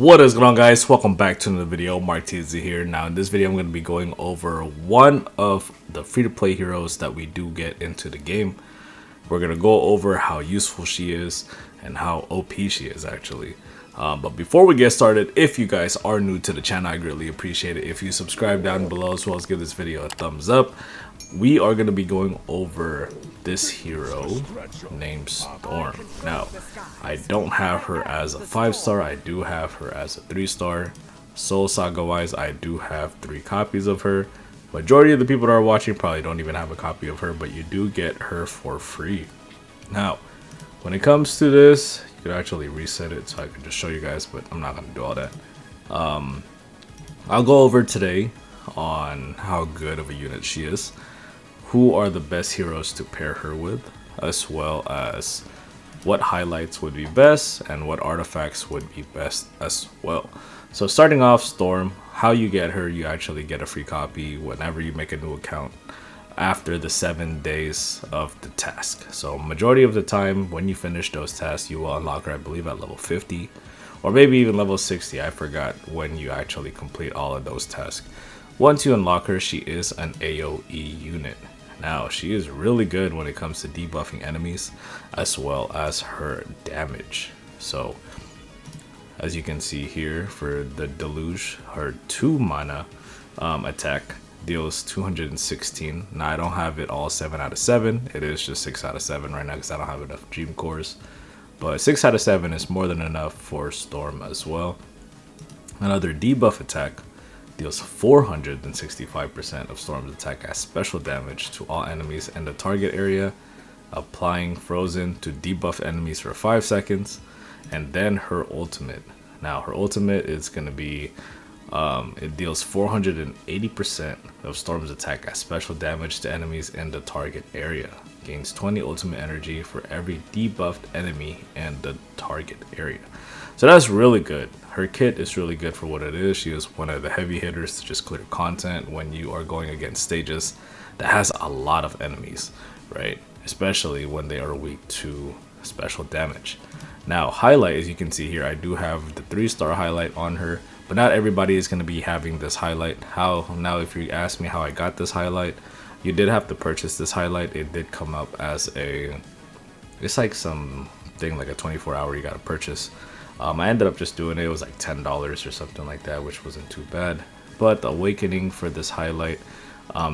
What is going on, guys? Welcome back to another video. MarkTzy here. Now in this video I'm going to be going over one of the free-to-play heroes that we do get into the game. We're going to go over how useful she is and how OP she is actually. But before we get started, if you guys are new to the channel, I greatly appreciate it if you subscribe down below, as well as give this video a thumbs up. We are going to be going over this hero named Storm. Now, I don't have her as a 5-star, I do have her as a 3-star. Soul Saga wise, I do have 3 copies of her. Majority of the people that are watching probably don't even have a copy of her, but you do get her for free. Now, when it comes to this, you could actually reset it so I can just show you guys, but I'm not going to do all that. I'll go over today on how good of a unit she is, who are the best heroes to pair her with, as well as what highlights would be best and what artifacts would be best as well. So starting off, Storm, how you get her, you actually get a free copy whenever you make a new account after the 7 days of the task. So majority of the time when you finish those tasks, you will unlock her, I believe, at level 50 or maybe even level 60. I forgot when you actually complete all of those tasks. Once you unlock her, she is an AoE unit. Now, she is really good when it comes to debuffing enemies as well as her damage. So, as you can see here for the Deluge, her 2 mana attack deals 216. Now, I don't have it all 7 out of 7. It is just 6 out of 7 right now because I don't have enough Dream Cores. But 6 out of 7 is more than enough for Storm as well. Another debuff attack deals 465% of Storm's attack as special damage to all enemies in the target area, applying Frozen to debuff enemies for 5 seconds, and then her ultimate. Now her ultimate is going to be, it deals 480% of Storm's attack as special damage to enemies in the target area, gains 20 ultimate energy for every debuffed enemy in the target area. So that's really good. Her kit is really good for what it is. She is one of the heavy hitters to just clear content when you are going against stages that has a lot of enemies, right? Especially when they are weak to special damage. Now, highlight, as you can see here, I do have the 3-star highlight on her, but not everybody is going to be having this highlight. Now, if you ask me how I got this highlight, you did have to purchase this highlight. It did come up as it's like some thing like a 24-hour you got to purchase. I ended up just doing it. It was like $10 or something like that, which wasn't too bad. But the awakening for this highlight,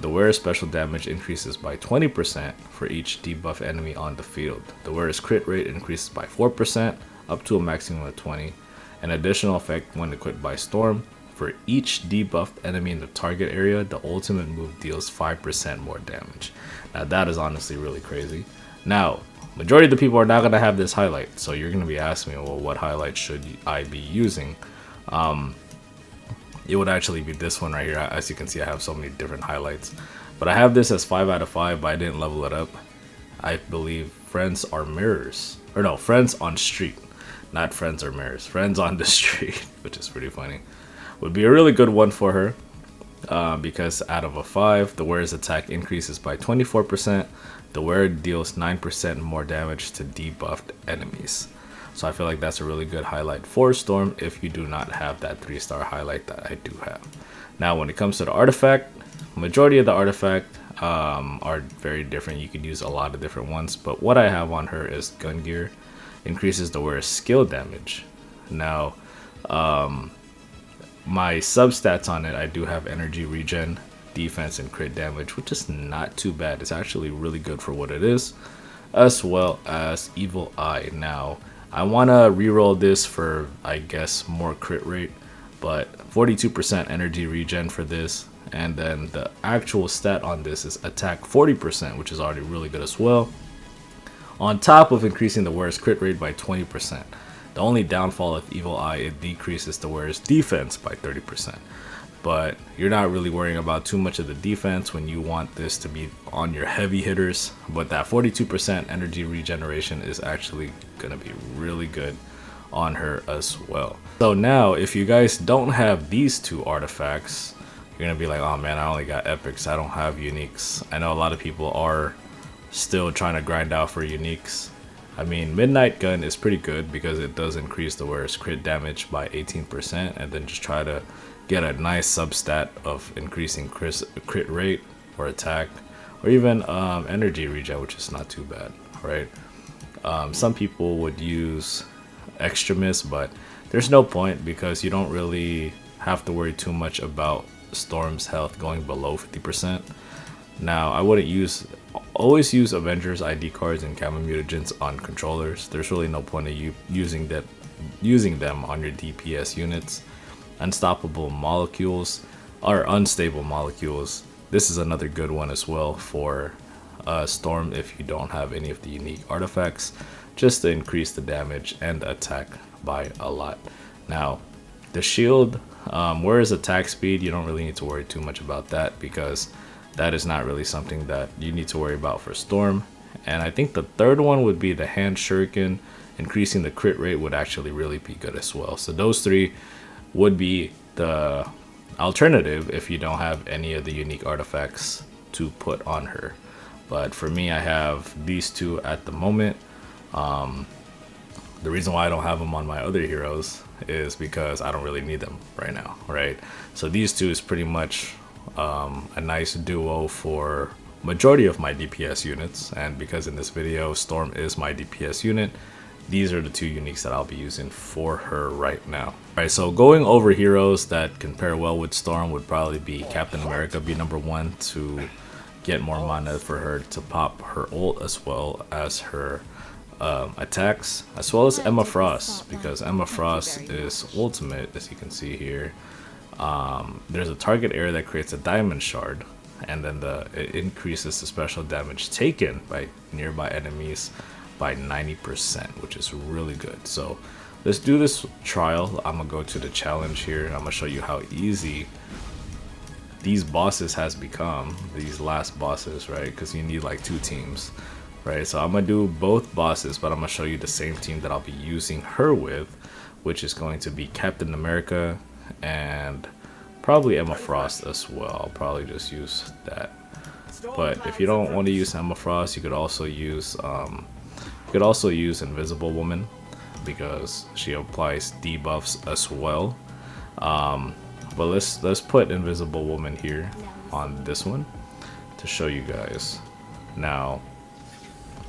the wearer's special damage increases by 20% for each debuff enemy on the field. The wearer's crit rate increases by 4% up to a maximum of 20. An additional effect when equipped by Storm, for each debuffed enemy in the target area, the ultimate move deals 5% more damage. Now that is honestly really crazy. Now, majority of the people are not going to have this highlight, so you're going to be asking me, well, what highlight should I be using? It would actually be this one right here. As you can see, I have so many different highlights, but I have this as 5 out of 5, but I didn't level it up. I believe Friends Are Mirrors, or no, Friends on Street, not Friends Are Mirrors, Friends on the Street, which is pretty funny. Would be a really good one for her. Because out of a 5, the wearer's attack increases by 24%. The wearer deals 9% more damage to debuffed enemies. So I feel like that's a really good highlight for Storm if you do not have that 3-star highlight that I do have. Now when it comes to the artifact, majority of the artifact are very different. You could use a lot of different ones, but what I have on her is Gun Gear. Increases the wearer's skill damage. Now my substats on it, I do have energy regen, defense, and crit damage, which is not too bad. It's actually really good for what it is, as well as Evil Eye. Now, I want to reroll this for, I guess, more crit rate, but 42% energy regen for this, and then the actual stat on this is attack 40%, which is already really good as well, on top of increasing the wearer's crit rate by 20%. The only downfall of Evil Eye, it decreases the wearer's defense by 30%. But you're not really worrying about too much of the defense when you want this to be on your heavy hitters. But that 42% energy regeneration is actually going to be really good on her as well. So now, if you guys don't have these 2 artifacts, you're going to be like, oh man, I only got epics, I don't have uniques. I know a lot of people are still trying to grind out for uniques. I mean, Midnight Gun is pretty good because it does increase the wearer's crit damage by 18%, and then just try to get a nice substat of increasing crit rate or attack, or even energy regen, which is not too bad, right? Some people would use Extremis, but there's no point because you don't really have to worry too much about Storm's health going below 50%. Now, I wouldn't always use Avengers ID cards and Gamma Mutagens on controllers. There's really no point of you using them on your DPS units. Unstoppable molecules or unstable molecules. This is another good one as well for Storm if you don't have any of the unique artifacts, just to increase the damage and attack by a lot. Now, the shield, whereas attack speed, you don't really need to worry too much about that because that is not really something that you need to worry about for Storm. And I think the third one would be the hand shuriken. Increasing the crit rate would actually really be good as well. So those three would be the alternative if you don't have any of the unique artifacts to put on her. But for me, I have these two at the moment. The reason why I don't have them on my other heroes is because I don't really need them right now, right? So these two is pretty much a nice duo for majority of my DPS units, and because in this video Storm is my DPS unit, these are the two uniques that I'll be using for her right now. Alright, so going over heroes that can pair well with Storm would probably be Captain America be number one to get more mana for her to pop her ult as well as her attacks, as well as Emma Frost, because Emma Frost is ultimate, as you can see here. There's a target area that creates a diamond shard, and then it increases the special damage taken by nearby enemies by 90%, which is really good. So let's do this trial. I'm gonna go to the challenge here. I'm gonna show you how easy these bosses has become, these last bosses, right? Because you need like 2 teams, right? So I'm gonna do both bosses, but I'm gonna show you the same team that I'll be using her with, which is going to be Captain America and probably Emma Frost as well. I'll probably just use that. But if you don't want to use Emma Frost, you could also use Invisible Woman because she applies debuffs as well. But let's put Invisible Woman here on this one to show you guys. Now,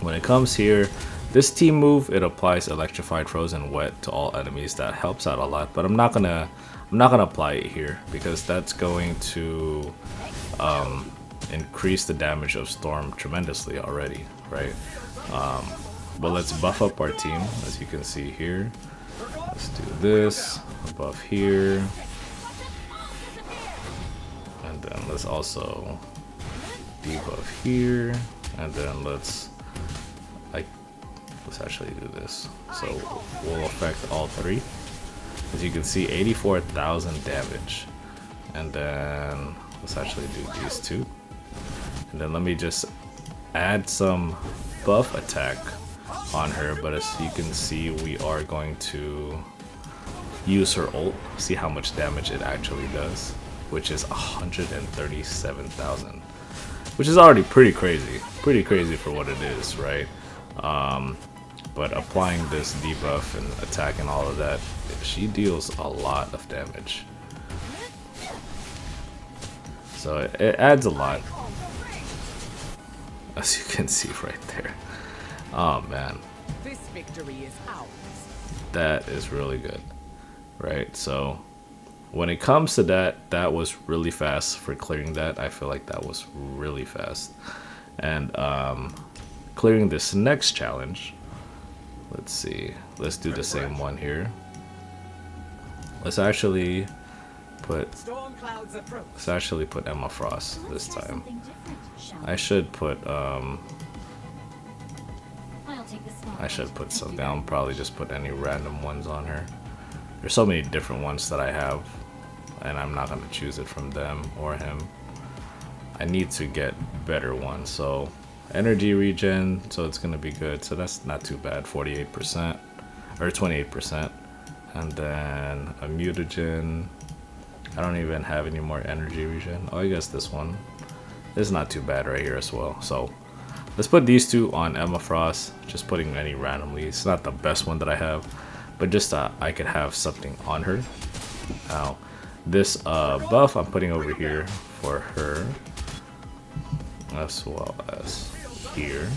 when it comes here, this team move, it applies Electrified, Frozen, Wet to all enemies. That helps out a lot, but I'm not gonna apply it here because that's going to increase the damage of Storm tremendously already, right? But let's buff up our team, as you can see here. Let's do this, buff here, and then let's also debuff here, and then let's actually do this. So we'll affect all 3. As you can see, 84,000 damage. And then let's actually do these 2. And then let me just add some buff attack on her. But as you can see, we are going to use her ult, see how much damage it actually does, which is 137,000, which is already pretty crazy for what it is, right? But applying this debuff and attack and all of that, she deals a lot of damage. So it adds a lot, as you can see right there. Oh man, this victory is ours. That is really good, right? So when it comes to that was really fast for clearing that. I feel like that was really fast. And clearing this next challenge, let's see, let's do the same one here. Let's actually put Emma Frost this time. I should put something. I'll probably just put any random ones on her. There's so many different ones that I have, and I'm not gonna choose it from them or him. I need to get better ones. So energy regen, so it's gonna be good. So that's not too bad, 48% or 28%. And then a mutagen. I don't even have any more energy regen. Oh, I guess this one is not too bad right here as well. So Let's put these two on Emma Frost, just putting any randomly. It's not the best one that I have, but just I could have something on her. Now, this buff I'm putting over here for her, as well as here.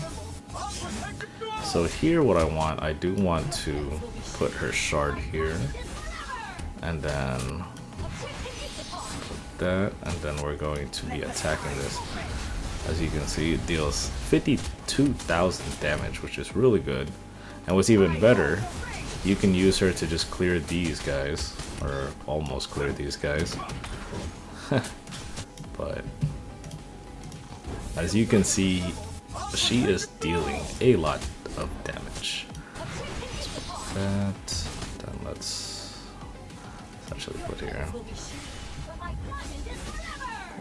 So here what I do want to put her shard here, and then put that, and then we're going to be attacking this. As you can see, it deals 52,000 damage, which is really good. And what's even better, you can use her to just clear these guys, or almost clear these guys. But as you can see, she is dealing a lot of damage. Let's put that, then let's actually put here.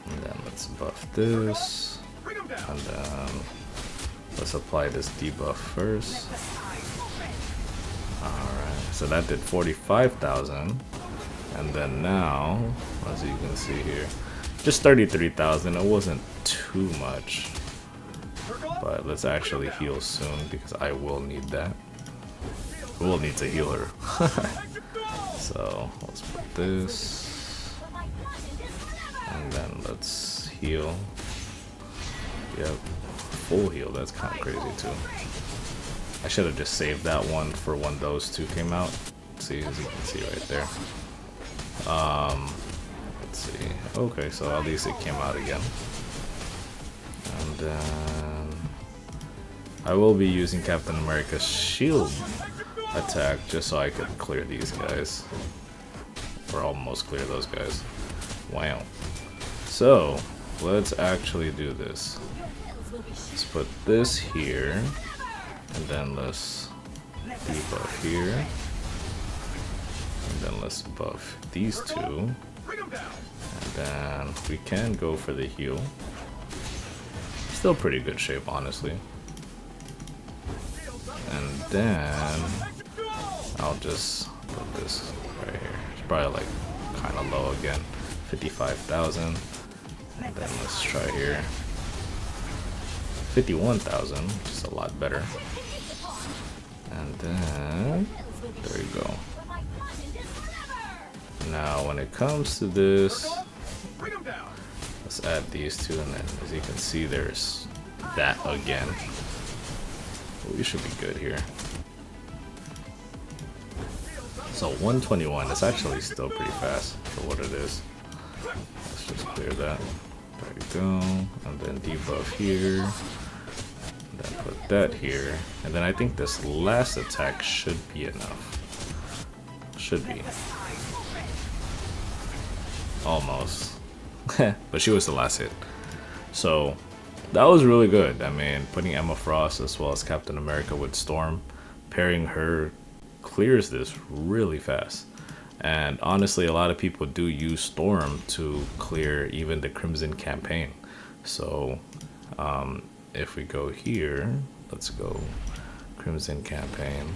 And then let's buff this. And then let's apply this debuff first. Alright, so that did 45,000. And then now, as you can see here, just 33,000. It wasn't too much. But let's actually heal soon because I will need that. We'll need to heal her. So let's put this. And then let's heal. Yep, full heal. That's kind of crazy too. I should have just saved that one for when those two came out. See, as you can see right there. Let's see. Okay, so at least it came out again. And then I will be using Captain America's shield attack just so I could clear these guys, or almost clear those guys. Wow. So let's actually do this. Let's put this here, and then let's debuff here, and then let's buff these two, and then we can go for the heal. Still pretty good shape, honestly. And then I'll just put this right here. It's probably like kind of low again, 55,000. And then let's try here, 51,000, which is a lot better. And then there you go. Now when it comes to this, let's add these two, and then as you can see, there's that again. We should be good here. So 121 is actually still pretty fast for what it is. Let's just clear that. There we go. And then debuff here. And then put that here. And then I think this last attack should be enough. Should be. Almost. But she was the last hit. So that was really good. I mean, putting Emma Frost as well as Captain America with Storm, pairing her clears this really fast. And honestly, a lot of people do use Storm to clear even the Crimson campaign. So if we go here, let's go Crimson campaign.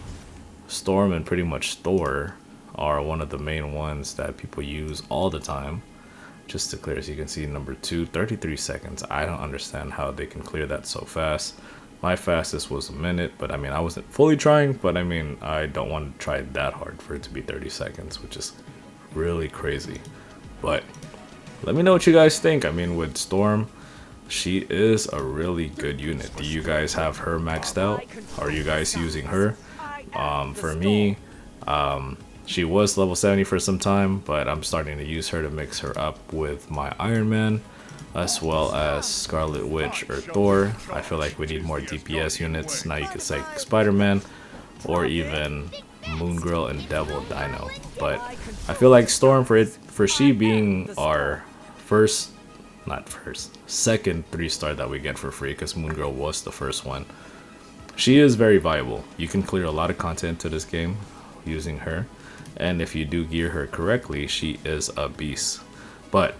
Storm and pretty much Thor are one of the main ones that people use all the time just to clear. As you can see, number 2, 33 seconds. I don't understand how they can clear that so fast. My fastest was a minute, but I mean, I wasn't fully trying, but I mean, I don't want to try that hard for it to be 30 seconds, which is really crazy. But let me know what you guys think. I mean, with Storm, she is a really good unit. Do you guys have her maxed out? Are you guys using her? For me, she was level 70 for some time, but I'm starting to use her to mix her up with my Iron Man, as well as Scarlet Witch or Thor. I feel like we need more DPS units. Now you could say Spider-Man, or even Moon Girl and Devil Dino. But I feel like Storm, for she being our second 3-star that we get for free, because Moon Girl was the first one. She is very viable. You can clear a lot of content to this game using her, and if you do gear her correctly, she is a beast. But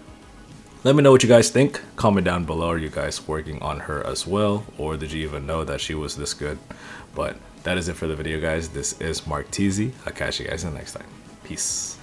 let me know what you guys think. Comment down below. Are you guys working on her as well, or did you even know that she was this good? But that is it for the video, guys. This is MarkTzy. I'll catch you guys in the next time. Peace.